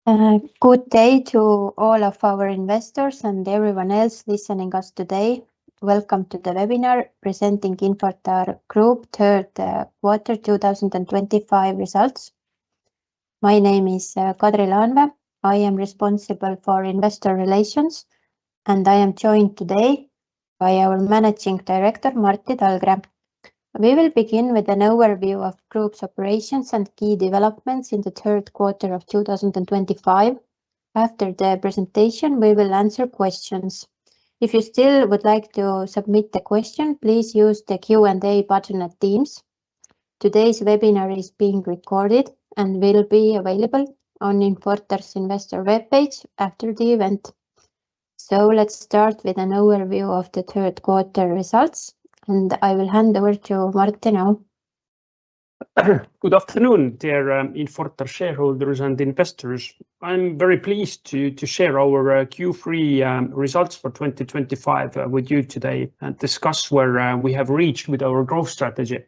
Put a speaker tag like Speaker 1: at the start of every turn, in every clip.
Speaker 1: Good day to all of our investors and everyone else listening us today. Welcome to the webinar presenting Infortar Group third quarter 2025 results. My name is Kadri Laanvee. I am responsible for investor relations and I am joined today by our Managing Director Martti Talgre. We will begin with an overview of Group's operations and key developments in the third quarter of 2025. After the presentation, we will answer questions. If you still would like to submit a question, please use the Q&A button at Teams. Today's webinar is being recorded and will be available on Infortar's investor webpage after the event. So let's start with an overview of the third quarter results. And I will hand over to Martti now.
Speaker 2: Good afternoon, dear Infortar shareholders and investors. I'm very pleased to share our Q3 results for 2025 with you today and discuss where we have reached with our growth strategy.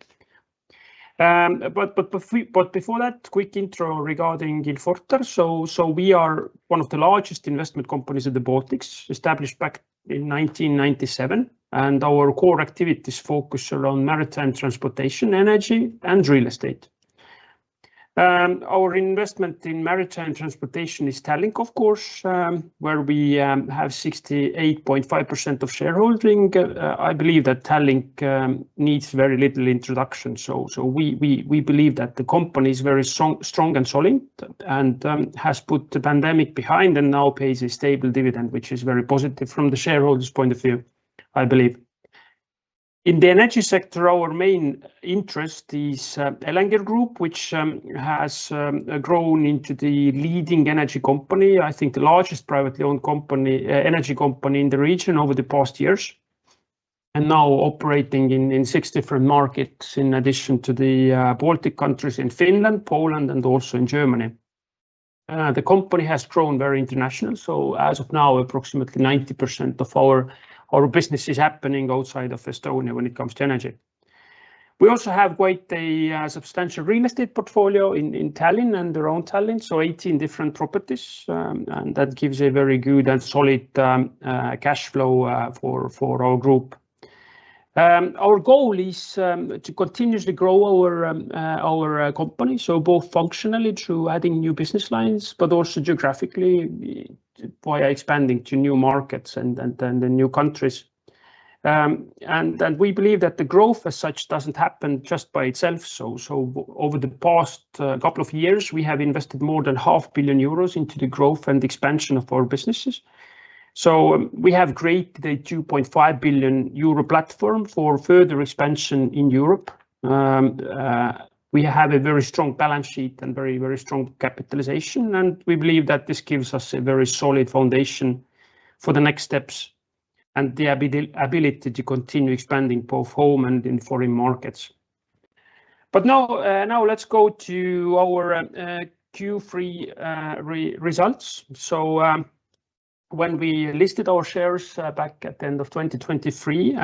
Speaker 2: But before that, quick intro regarding Infortar. So we are one of the largest investment companies in the Baltics, established back in 1997. And our core activities focus around maritime transportation, energy and real estate. Our investment in maritime transportation is Tallink, of course, where we have 68.5% of shareholding. I believe that Tallink needs very little introduction. So we believe that the company is very strong and solid and has put the pandemic behind and now pays a stable dividend, which is very positive from the shareholders' point of view, I believe. In the energy sector, our main interest is Elenger Group, which has grown into the leading energy company, I think the largest privately owned energy company in the region over the past years, and now operating in 6 different markets in addition to the Baltic countries in Finland, Poland, and also in Germany. The company has grown very international, so as of now, approximately 90% of our business is happening outside of Estonia when it comes to energy. We also have quite a substantial real estate portfolio in Tallinn and around Tallinn, so 18 different properties, and that gives a very good and solid cash flow for our group. Our goal is to continuously grow our company, so both functionally through adding new business lines, but also geographically via expanding to new markets and the new countries. And we believe that the growth as such doesn't happen just by itself. So over the past couple of years, we have invested more than €500 million into the growth and expansion of our businesses. So we have created a €2.5 billion platform for further expansion in Europe. We have a very strong balance sheet and very, very strong capitalization, and we believe that this gives us a very solid foundation for the next steps and the ability to continue expanding both home and in foreign markets. But now let's go to our Q3 results. So when we listed our shares back at the end of 2023,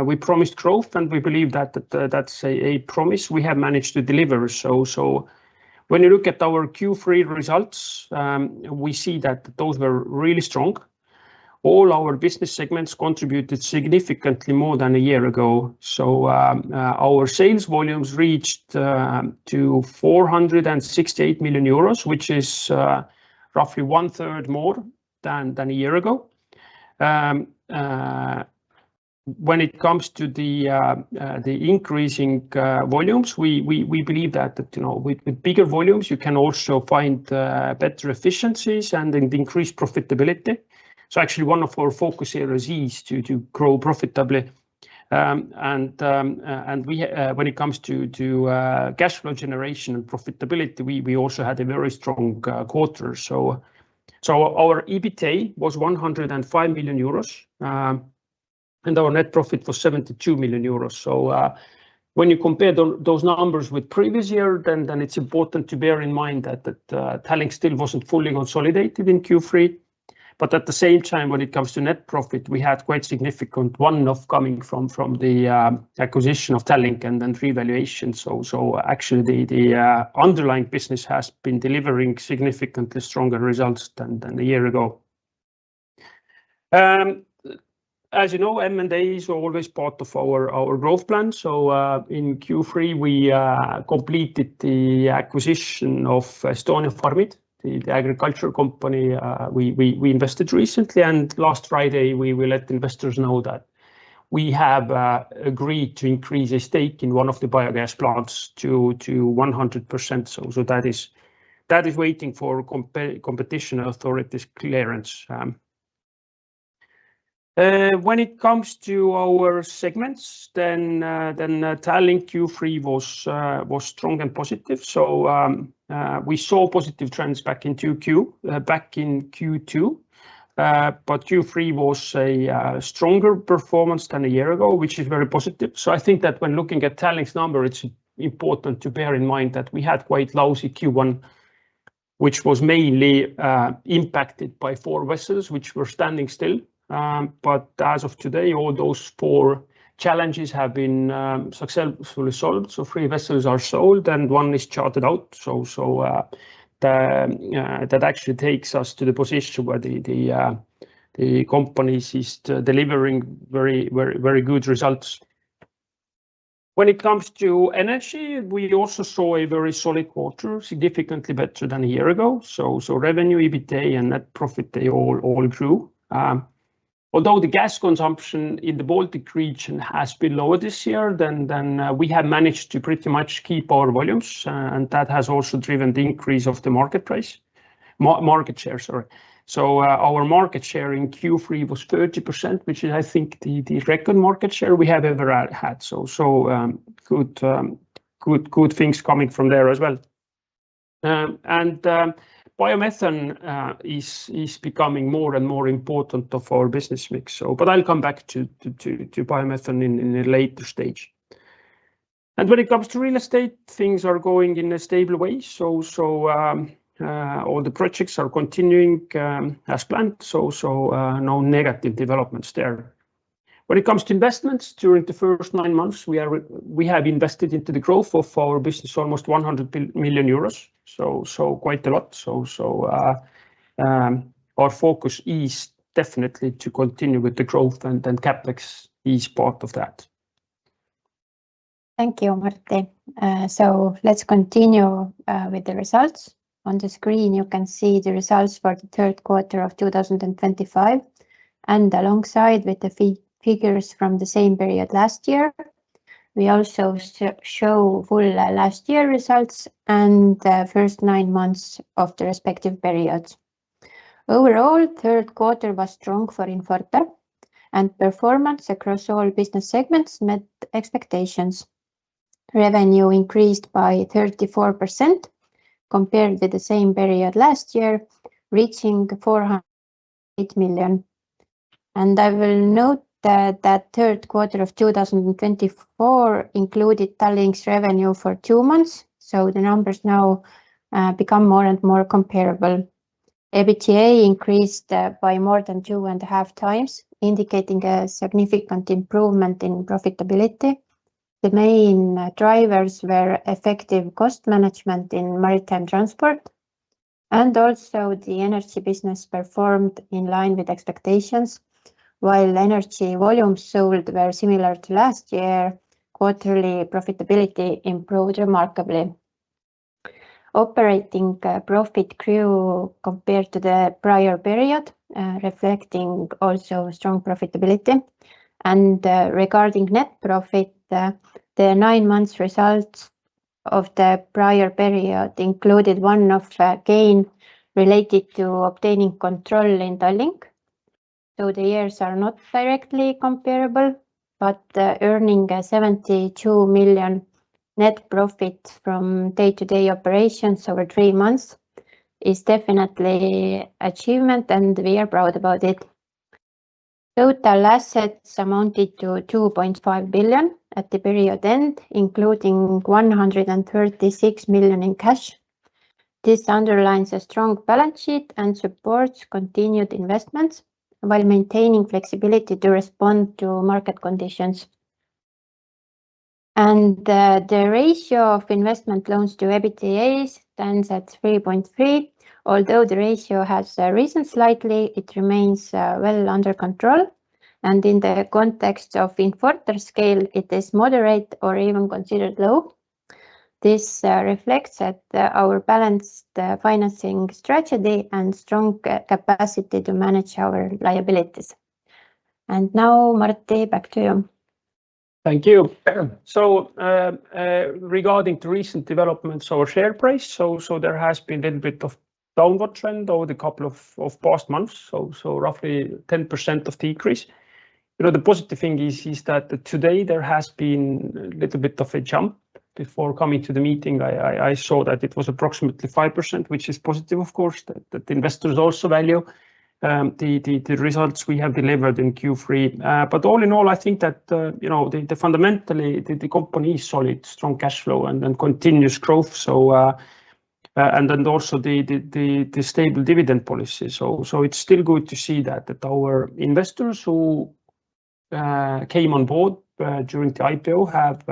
Speaker 2: we promised growth, and we believe that that's a promise we have managed to deliver. So when you look at our Q3 results, we see that those were really strong. All our business segments contributed significantly more than a year ago. So our sales volumes reached to €468 million, which is roughly 1/3 more than a year ago. When it comes to the increasing volumes, we believe that with bigger volumes you can also find better efficiencies and increase profitability. So actually one of our focus areas is to grow profitably. And we when it comes to cash flow generation and profitability, we also had a very strong quarter. So our EBITDA was €105 million, and our net profit was €72 million. So when you compare those numbers with previous year, then it's important to bear in mind that Tallink still wasn't fully consolidated in Q3. But at the same time, when it comes to net profit, we had quite significant one-off coming from the acquisition of Tallink and then revaluation. So actually the underlying business has been delivering significantly stronger results than a year ago. As you know, M&A is always part of our growth plan. So in Q3, we completed the acquisition of Estonia Farmid, the agriculture company we invested recently. And last Friday, we let investors know that we have agreed to increase a stake in one of the biogas plants to 100%. So that is waiting for competition authorities clearance. When it comes to our segments, then Tallink Q3 was strong and positive. So we saw positive trends back in Q2, but Q3 was a stronger performance than a year ago, which is very positive. So I think that when looking at Tallink's number, it's important to bear in mind that we had quite lousy Q1, which was mainly impacted by 4 vessels, which were standing still. But as of today, all those 4 challenges have been successfully solved. So 3 vessels are sold and 1 is chartered out. So that actually takes us to the position where the company is delivering very good results. When it comes to energy, we also saw a very solid quarter, significantly better than a year ago. So revenue, EBITDA, and net profit, they all grew. Although the gas consumption in the Baltic region has been lower this year, then we have managed to pretty much keep our volumes, and that has also driven the increase of the market share. Sorry. So our market share in Q3 was 30%, which is, I think, the record market share we have ever had. So good things coming from there as well. Biomethane is becoming more and more important of our business mix. But I'll come back to biomethane in a later stage. And when it comes to real estate, things are going in a stable way. So all the projects are continuing as planned. So no negative developments there. When it comes to investments, during the first 9 months, we have invested into the growth of our business almost 100 million euros. So quite a lot. So our focus is definitely to continue with the growth, and CapEx is part of that.
Speaker 1: Thank you, Martti. So let's continue with the results. On the screen, you can see the results for the third quarter of 2025, and alongside with the figures from the same period last year. We also show full last year results and the first 9 months of the respective periods. Overall, third quarter was strong for Infortar, and performance across all business segments met expectations. Revenue increased by 34% compared with the same period last year, reaching 408 million. And I will note that third quarter of 2024 included Tallink's revenue for 2 months, so the numbers now become more and more comparable. EBITDA increased by more than 2.5 times, indicating a significant improvement in profitability. The main drivers were effective cost management in maritime transport, and also the energy business performed in line with expectations. While energy volumes sold were similar to last year, quarterly profitability improved remarkably. Operating profit grew compared to the prior period, reflecting also strong profitability. And regarding net profit, the 9 months results of the prior period included one-off gain related to obtaining control in Tallink. So the years are not directly comparable, but earning 72 million net profit from day-to-day operations over 3 months is definitely achievement, and we are proud about it. Total assets amounted to 2.5 billion at the period end, including 136 million in cash. This underlines a strong balance sheet and supports continued investments while maintaining flexibility to respond to market conditions. And the ratio of investment loans to EBITDA stands at 3.3. Although the ratio has risen slightly, it remains well under control. And in the context of Infortar scale, it is moderate or even considered low. This reflects that our balanced financing strategy and strong capacity to manage our liabilities. And now, Martti, back to you.
Speaker 2: Thank you. So regarding the recent developments, our share price, so there has been a little bit of downward trend over the couple of past months, so roughly 10% of decrease. You know, the positive thing is that today there has been a little bit of a jump. Before coming to the meeting, I saw that it was approximately 5%, which is positive, of course, that investors also value the results we have delivered in Q3. But all in all, I think that you know, the fundamentally the company is solid, strong cash flow and continuous growth. So and then also the stable dividend policy. So it's still good to see that our investors who came on board during the IPO have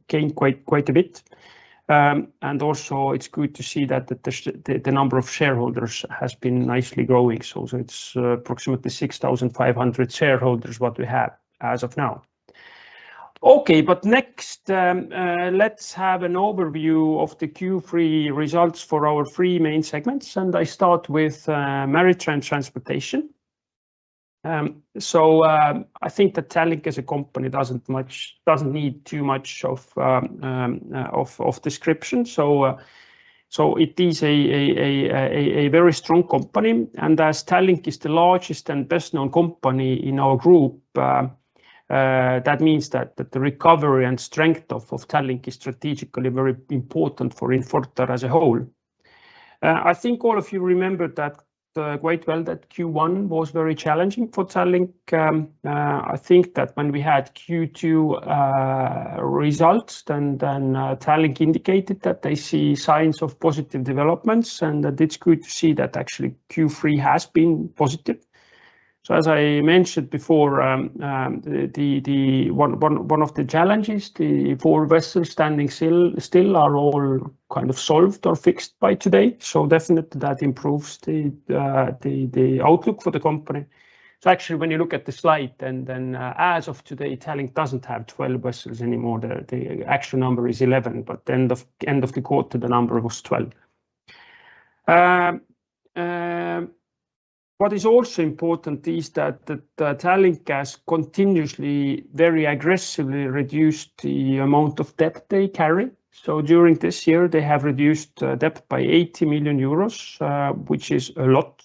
Speaker 2: gained quite a bit. And also it's good to see that the number of shareholders has been nicely growing. So it's approximately 6,500 shareholders what we have as of now. Okay, but next let's have an overview of the Q3 results for our three main segments. And I start with maritime transportation. So I think that Tallink as a company doesn't need too much of description. So it is a very strong company, and as Tallink is the largest and best known company in our group, that means that the recovery and strength of Tallink is strategically very important for Infortar as a whole. I think all of you remember that quite well that Q1 was very challenging for Tallink. I think that when we had Q2 results, then Tallink indicated that they see signs of positive developments, and that it's good to see that actually Q3 has been positive. So as I mentioned before, the one of the challenges, the 4 vessels standing still are all kind of solved or fixed by today. So definitely that improves the outlook for the company. So actually, when you look at the slide, then as of today, Tallink doesn't have 12 vessels anymore. The actual number is 11, but end of the quarter, the number was 12. What is also important is that Tallink has continuously very aggressively reduced the amount of debt they carry. So during this year, they have reduced debt by 80 million euros, which is a lot.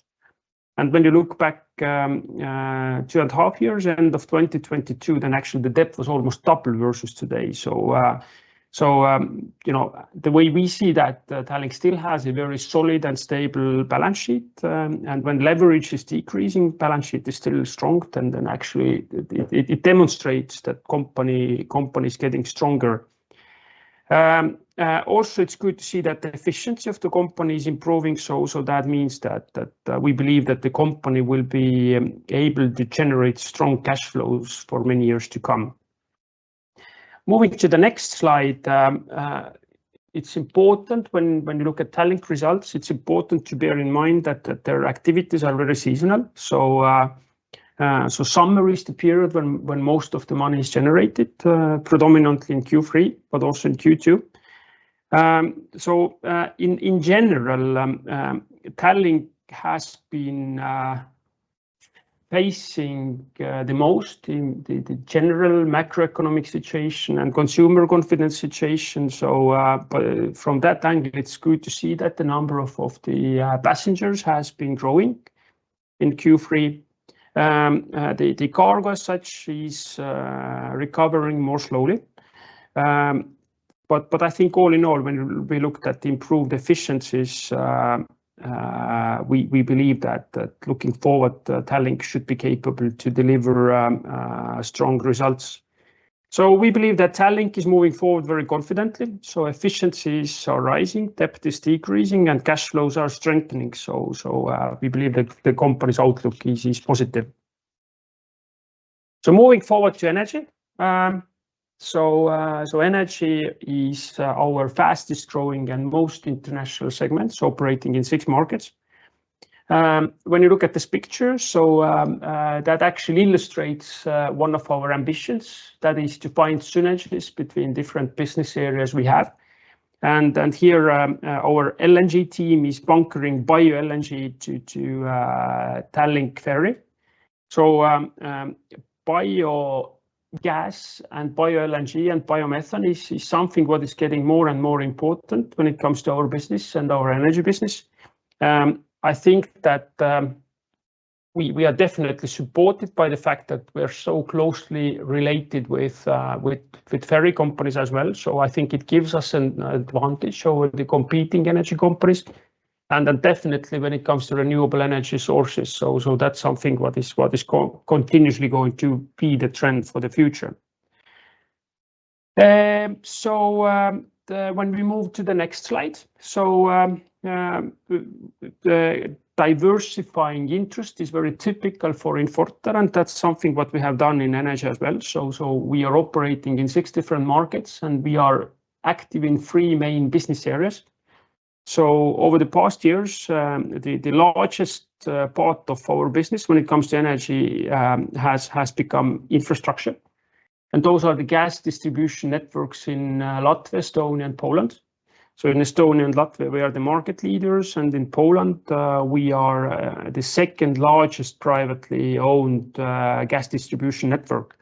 Speaker 2: And when you look back 2.5 years, end of 2022, then actually the debt was almost double versus today. So you know, the way we see that Tallink still has a very solid and stable balance sheet, and when leverage is decreasing, balance sheet is still strong. Then actually it demonstrates that company is getting stronger. Also, it's good to see that the efficiency of the company is improving. So that means that we believe that the company will be able to generate strong cash flows for many years to come. Moving to the next slide, it's important when you look at Tallink results, it's important to bear in mind that their activities are very seasonal. So summer is the period when most of the money is generated, predominantly in Q3, but also in Q2. In general, Tallink has been facing the most in the general macroeconomic situation and consumer confidence situation. So but from that angle, it's good to see that the number of the passengers has been growing in Q3. The cargo as such is recovering more slowly. But I think all in all, when we looked at the improved efficiencies, we believe that looking forward, Tallink should be capable to deliver strong results. So we believe that Tallink is moving forward very confidently. So efficiencies are rising, debt is decreasing, and cash flows are strengthening. So we believe that the company's outlook is positive. So moving forward to energy. So energy is our fastest growing and most international segments, operating in 6 markets. When you look at this picture, so that actually illustrates one of our ambitions, that is to find synergies between different business areas we have. And here our LNG team is bunkering bio-LNG to Tallink ferry. So biogas and bio-LNG and biomethane is something what is getting more and more important when it comes to our business and our energy business. I think that we are definitely supported by the fact that we're so closely related with ferry companies as well. So I think it gives us an advantage over the competing energy companies. And then definitely when it comes to renewable energy sources, so that's something what is continuously going to be the trend for the future. When we move to the next slide, so the diversifying interest is very typical for Infortar, and that's something what we have done in energy as well. So we are operating in 6 different markets, and we are active in 3 main business areas. So over the past years, the largest part of our business when it comes to energy has become infrastructure. And those are the gas distribution networks in Latvia, Estonia, and Poland. So in Estonia and Latvia, we are the market leaders, and in Poland, we are the 2nd largest privately owned gas distribution network.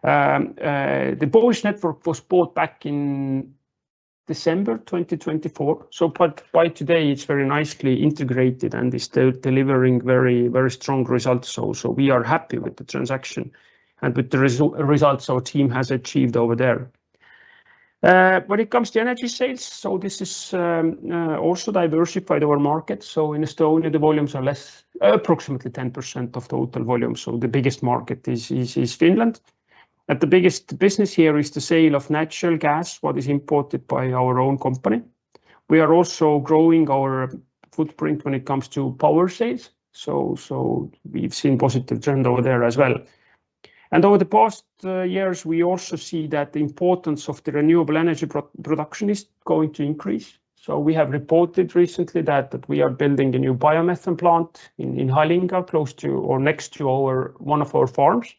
Speaker 2: The Polish network was bought back in December 2024. So by today, it's very nicely integrated and is still delivering very, very strong results. So we are happy with the transaction and with the results our team has achieved over there. When it comes to energy sales, so this is also diversified our market. So in Estonia, the volumes are approximately 10% of total volume. So the biggest market is Finland. And the biggest business here is the sale of natural gas, what is imported by our own company. We are also growing our footprint when it comes to power sales. So we've seen positive trend over there as well. And over the past years, we also see that the importance of the renewable energy production is going to increase. So we have reported recently that we are building a new biomethane plant in Elenger, close to or next to one of our farms.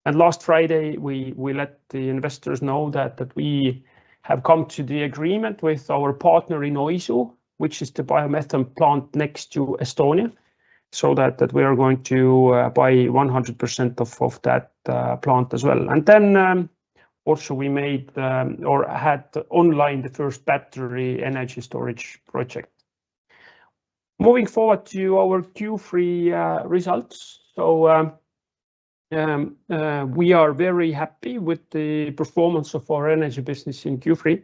Speaker 2: And last Friday, we let the investors know that we have come to the agreement with our partner in Oisu, which is the biomethane plant next to Estonia, so that we are going to buy 100% of that plant as well. And then also we made or had online the first battery energy storage project. Moving forward to our Q3 results. So we are very happy with the performance of our energy business in Q3.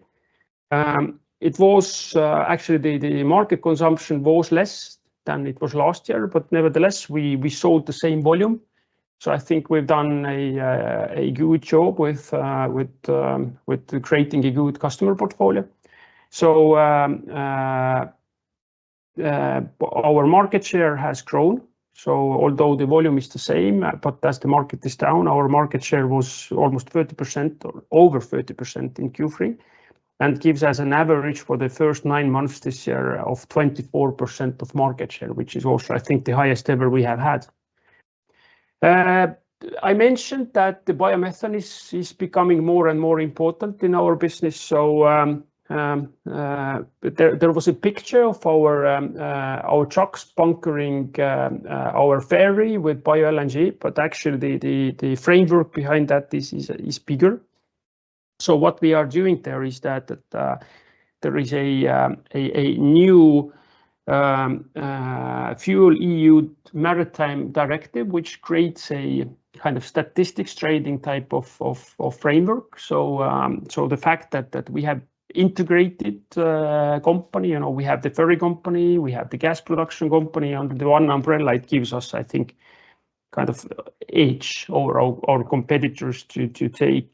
Speaker 2: It was actually the market consumption was less than it was last year, but nevertheless we sold the same volume. So I think we've done a good job with creating a good customer portfolio. So our market share has grown. So although the volume is the same, but as the market is down, our market share was almost 30% or over 30% in Q3, and gives us an average for the first 9 months this year of 24% of market share, which is also, I think, the highest ever we have had. I mentioned that the biomethane is becoming more and more important in our business. So there was a picture of our trucks bunkering our ferry with bio-LNG, but actually the framework behind that is bigger. So what we are doing there is that there is a new FuelEU Maritime Directive, which creates a kind of statistics trading type of framework. So the fact that we have integrated company, we have the ferry company, we have the gas production company under the one umbrella, it gives us, I think, kind of edge over our competitors to take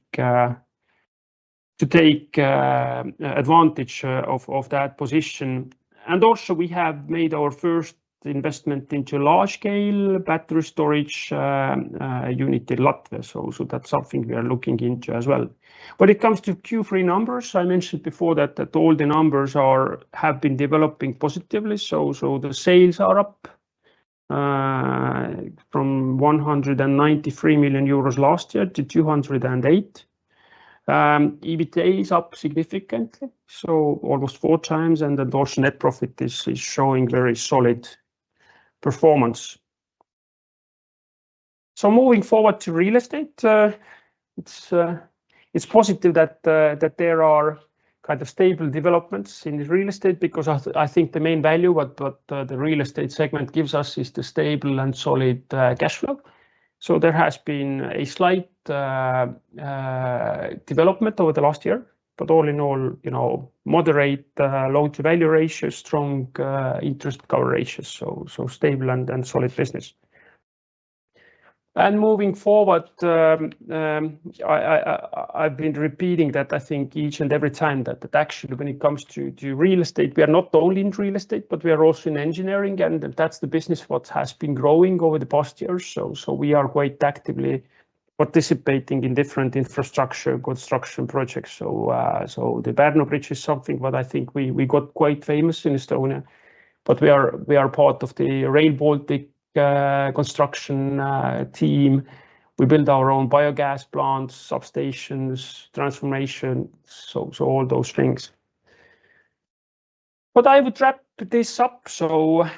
Speaker 2: advantage of that position. And also we have made our first investment into large-scale battery storage unit in Latvia. So that's something we are looking into as well. When it comes to Q3 numbers, I mentioned before that all the numbers have been developing positively. So the sales are up from 193 million euros last year to 208. EBITDA is up significantly, so almost 4 times, and then also net profit is showing very solid performance. So moving forward to real estate, it's positive that there are kind of stable developments in the real estate, because I think the main value what the real estate segment gives us is the stable and solid cash flow. So there has been a slight development over the last year, but all in all, moderate loan-to-value ratio, strong interest cover ratios, so stable and solid business. And moving forward, I've been repeating that I think each and every time that actually when it comes to real estate, we are not only in real estate, but we are also in engineering, and that's the business what has been growing over the past years. So we are quite actively participating in different infrastructure construction projects. So the Pärnu Bridge is something what I think we got quite famous in Estonia, but we are part of the Rail Baltic construction team. We build our own biogas plants, substations, transformation, so all those things. But I would wrap this up. So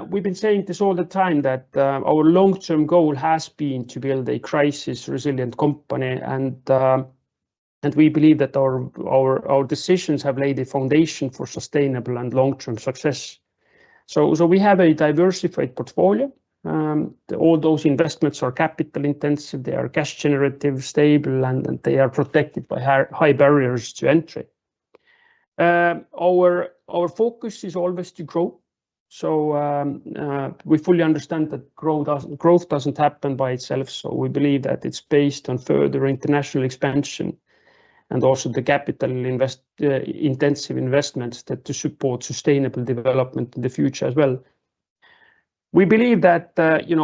Speaker 2: we've been saying this all the time that our long-term goal has been to build a crisis-resilient company, and we believe that our decisions have laid a foundation for sustainable and long-term success. So we have a diversified portfolio. All those investments are capital intensive, they are cash generative, stable, and they are protected by high barriers to entry. Our focus is always to grow. So we fully understand that growth doesn't happen by itself. So we believe that it's based on further international expansion and also the capital intensive investments that to support sustainable development in the future as well. We believe that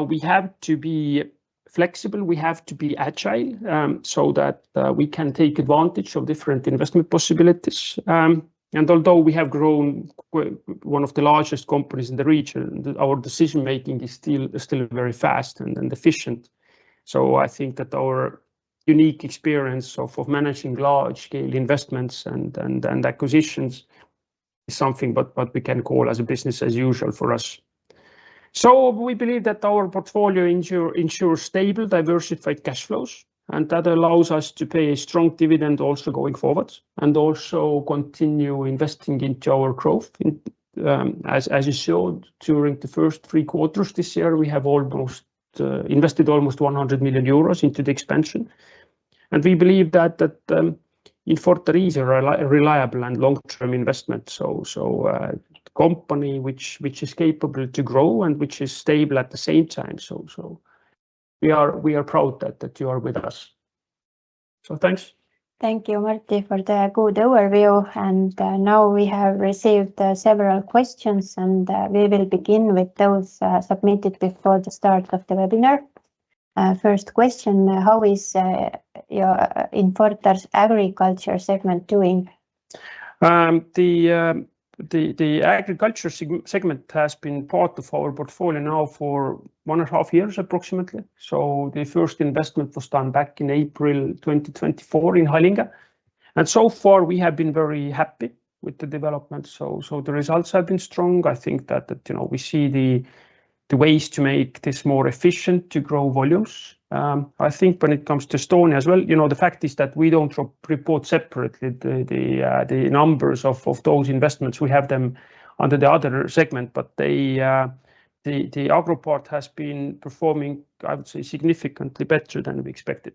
Speaker 2: we have to be flexible, we have to be agile, so that we can take advantage of different investment possibilities. And although we have grown one of the largest companies in the region, our decision making is still very fast and efficient. So I think that our unique experience of managing large-scale investments and acquisitions is something what we can call as a business as usual for us. So we believe that our portfolio ensures stable, diversified cash flows, and that allows us to pay a strong dividend also going forward, and also continue investing into our growth. As you saw during the first 3 quarters this year, we have invested almost 100 million euros into the expansion. And we believe that Infortar is a reliable and long-term investment. So company which is capable to grow and which is stable at the same time. So we are proud that you are with us. So thanks.
Speaker 1: Thank you, Martti, for the good overview. And now we have received several questions, and we will begin with those submitted before the start of the webinar. First question, how is your Infortar's agriculture segment doing?
Speaker 2: The agriculture segment has been part of our portfolio now for 1.5 years approximately. So the first investment was done back in April 2024 in Elenger. And so far we have been very happy with the development. So the results have been strong. I think that we see the ways to make this more efficient to grow volumes. I think when it comes to Estonia as well, the fact is that we don't report separately the numbers of those investments. We have them under the other segment, but the agro part has been performing, I would say, significantly better than we expected.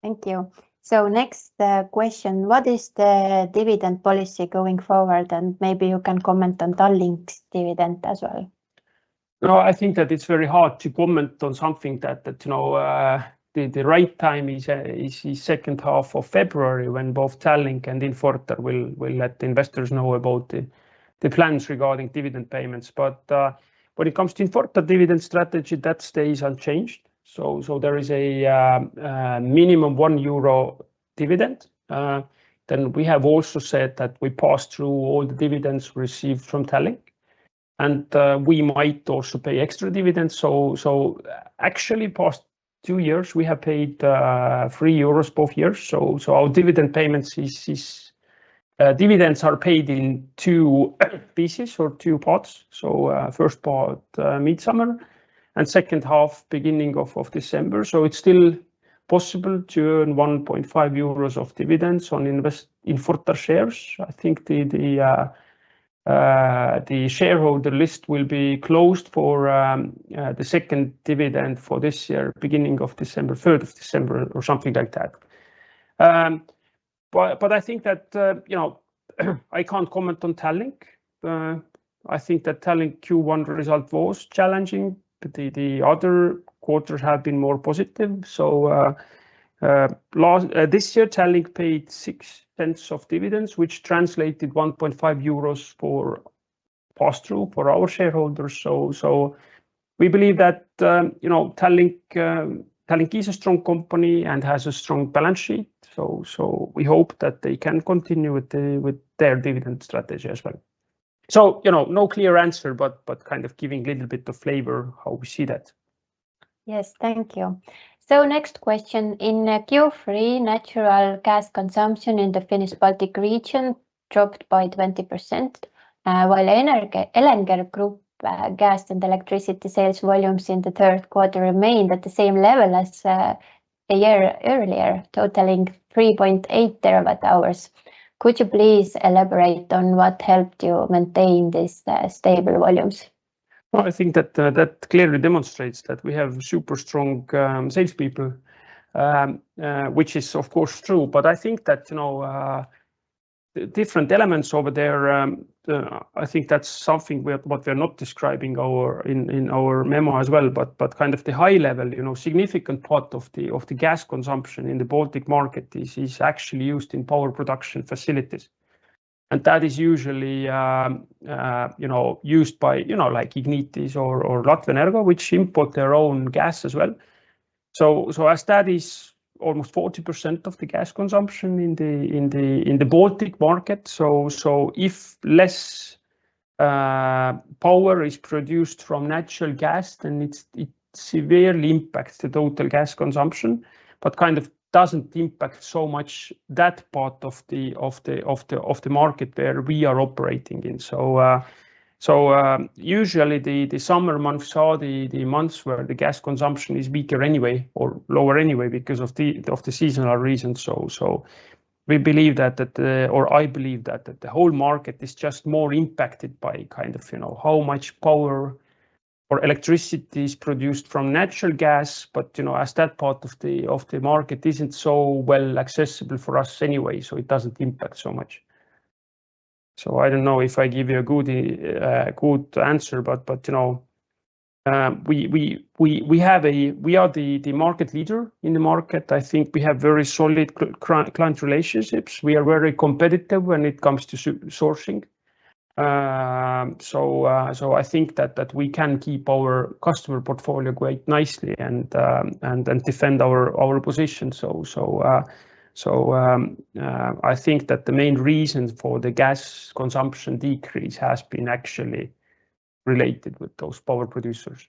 Speaker 1: Thank you. So next question, what is the dividend policy going forward? And maybe you can comment on Tallink's dividend as well.
Speaker 2: No, I think that it's very hard to comment on something that you know the right time is second half of February, when both Tallink and Infortar will let the investors know about the plans regarding dividend payments. But when it comes to Infortar dividend strategy, that stays unchanged. So there is a minimum €1 dividend. Then we have also said that we pass through all the dividends received from Tallink, and we might also pay extra dividends. So actually, past 2 years we have paid €3 both years. So our dividend payments dividends are paid in two pieces or two parts. So first part midsummer, and second half beginning of December. So it's still possible to earn €1.5 of dividends on Infortar shares. I think the shareholder list will be closed for the second dividend for this year, beginning of December, 3rd of December or something like that. But I think that you know, I can't comment on Tallink. I think that Tallink Q1 result was challenging, but the other quarters have been more positive. So this year Tallink paid 6 cents of dividends, which translated €1.5 for pass-through for our shareholders. So we believe that you know, Tallink is a strong company and has a strong balance sheet. So we hope that they can continue with their dividend strategy as well. So you know, no clear answer, but kind of giving a little bit of flavor how we see that.
Speaker 1: Yes, thank you. So next question. In Q3, natural gas consumption in the Finnish Baltic region dropped by 20%, while Elenger Group gas and electricity sales volumes in the third quarter remained at the same level as a year earlier, totaling 3.8 terawatt hours. Could you please elaborate on what helped you maintain these stable volumes?
Speaker 2: Well, I think that that clearly demonstrates that we have super strong salespeople, which is of course true. But I think that you know the different elements over there. I think that's something what we're not describing in our memo as well. But kind of the high level, you know, significant part of the gas consumption in the Baltic market is actually used in power production facilities. And that is usually, you know, used by, you know, like Ignitis or Latvenergo, which import their own gas as well. So as that is almost 40% of the gas consumption in the Baltic market. So if less power is produced from natural gas, then it severely impacts the total gas consumption, but kind of doesn't impact so much that part of the market where we are operating in. So usually the summer months are the months where the gas consumption is weaker anyway, or lower anyway, because of the seasonal reasons. So we believe that I believe that the whole market is just more impacted by kind of, you know, how much power or electricity is produced from natural gas, but you know, as that part of the market isn't so well accessible for us anyway, so it doesn't impact so much. So I don't know if I give you a good answer, but you know, we are the market leader in the market. I think we have very solid client relationships. We are very competitive when it comes to sourcing. So I think that we can keep our customer portfolio quite nicely and defend our position. So I think that the main reason for the gas consumption decrease has been actually related with those power producers.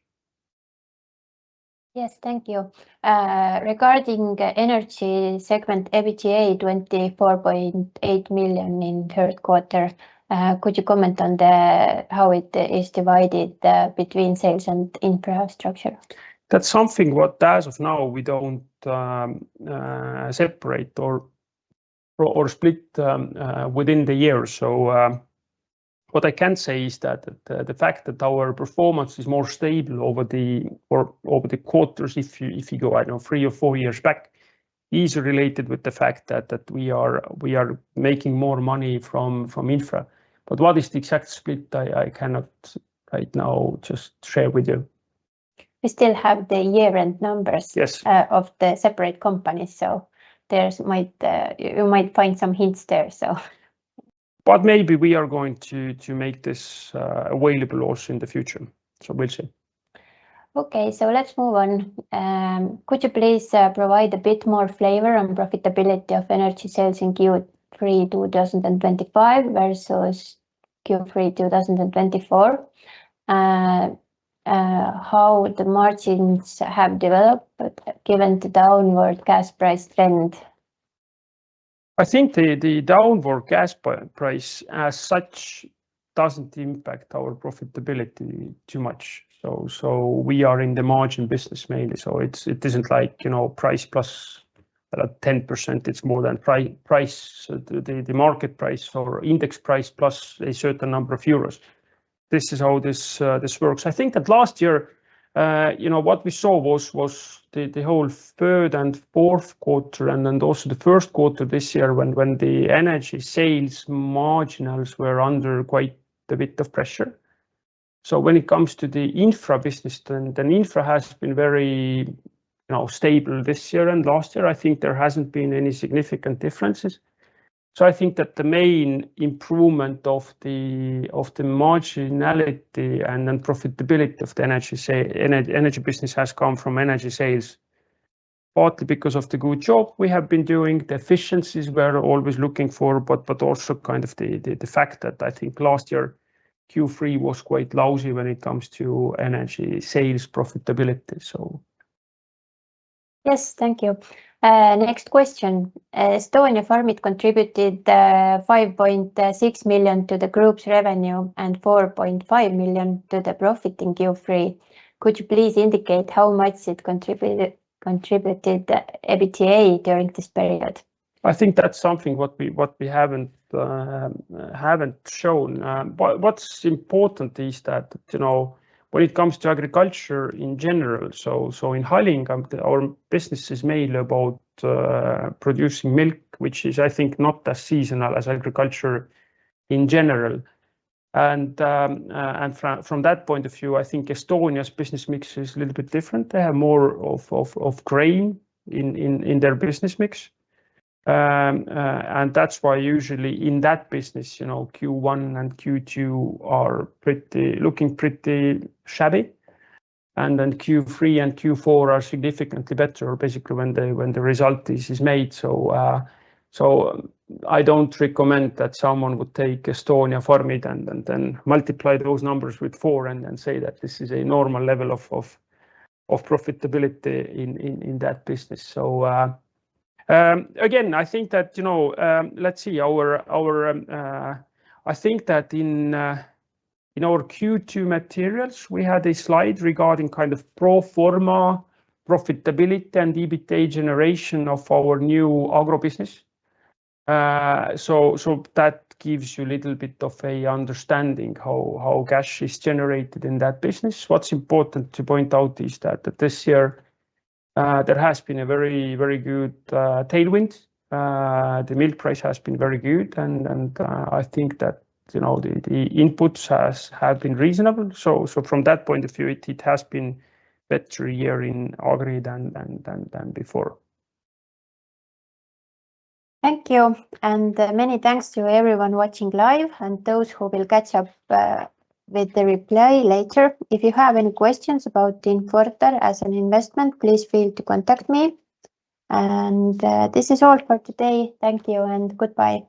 Speaker 1: Yes, thank you. Regarding energy segment EBITDA, 24.8 million in third quarter. Could you comment on how it is divided between sales and infrastructure?
Speaker 2: That's something what as of now we don't separate or split within the year. So what I can say is that the fact that our performance is more stable over the quarters, if you go, I don't know, 3 or 4 years back, is related with the fact that we are making more money from infra. But what is the exact split? I right now just share with you.
Speaker 1: We still have the year-end numbers of the separate companies, so you might find some hints there. So,
Speaker 2: but maybe we are going to make this available also in the future. So we'll see.
Speaker 1: Okay, so let's move on. Could you please provide a bit more flavor on profitability of energy sales in Q3 2025 versus Q3 2024? How the margins have developed given the downward gas price trend?
Speaker 2: I think the downward gas price as such doesn't impact our profitability too much. So we are in the margin business mainly. So it isn't like, price plus 10%. It's more than price, the market price or index price plus a certain number of euros. This is how this works. I think that last year, what we saw was the whole third and fourth quarter, and also the first quarter this year when the energy sales marginals were under quite a bit of pressure. So when it comes to the infra business, then infra has been very stable this year and last year. I think there hasn't been any significant differences. So I think that the main improvement of the marginality and then profitability of the energy business has come from energy sales, partly because of the good job we have been doing, the efficiencies we're always looking for, but also kind of the fact that I think last year Q3 was quite lousy when it comes to energy sales profitability. So.
Speaker 1: Yes, thank you. Next question. Estonia Farmit contributed 5.6 million to the group's revenue and 4.5 million to the profit in Q3. Could you please indicate how much it contributed the EBITDA during this period?
Speaker 2: I think that's something what we haven't shown. But what's important is that when it comes to agriculture in general, so in Tallink, our business is mainly about producing milk, which is, I think, not as seasonal as agriculture in general. And from that point of view, I think Estonia's business mix is a little bit different. They have more of grain in their business mix. And that's why usually in that business, Q1 and Q2 are looking pretty shabby, and then Q3 and Q4 are significantly better, basically when the result is made. So I don't recommend that someone would take Estonia Farmit and then multiply those numbers with 4 and then say that this is a normal level of profitability in that business. So. Again, I think that let's see I think that in our Q2 materials we had a slide regarding kind of pro forma profitability and EBITDA generation of our new agro business. So that gives you a little bit of a understanding how cash is generated in that business. What's important to point out is that this year. There has been a very, very good tailwind. The milk price has been very good, and I think that the inputs have been reasonable. So from that point of view, it has been better year in agri than before.
Speaker 1: Thank you, and many thanks to everyone watching live and those who will catch up with the replay later. If you have any questions about Infortar as an investment, please feel to contact me. And this is all for today. Thank you and goodbye.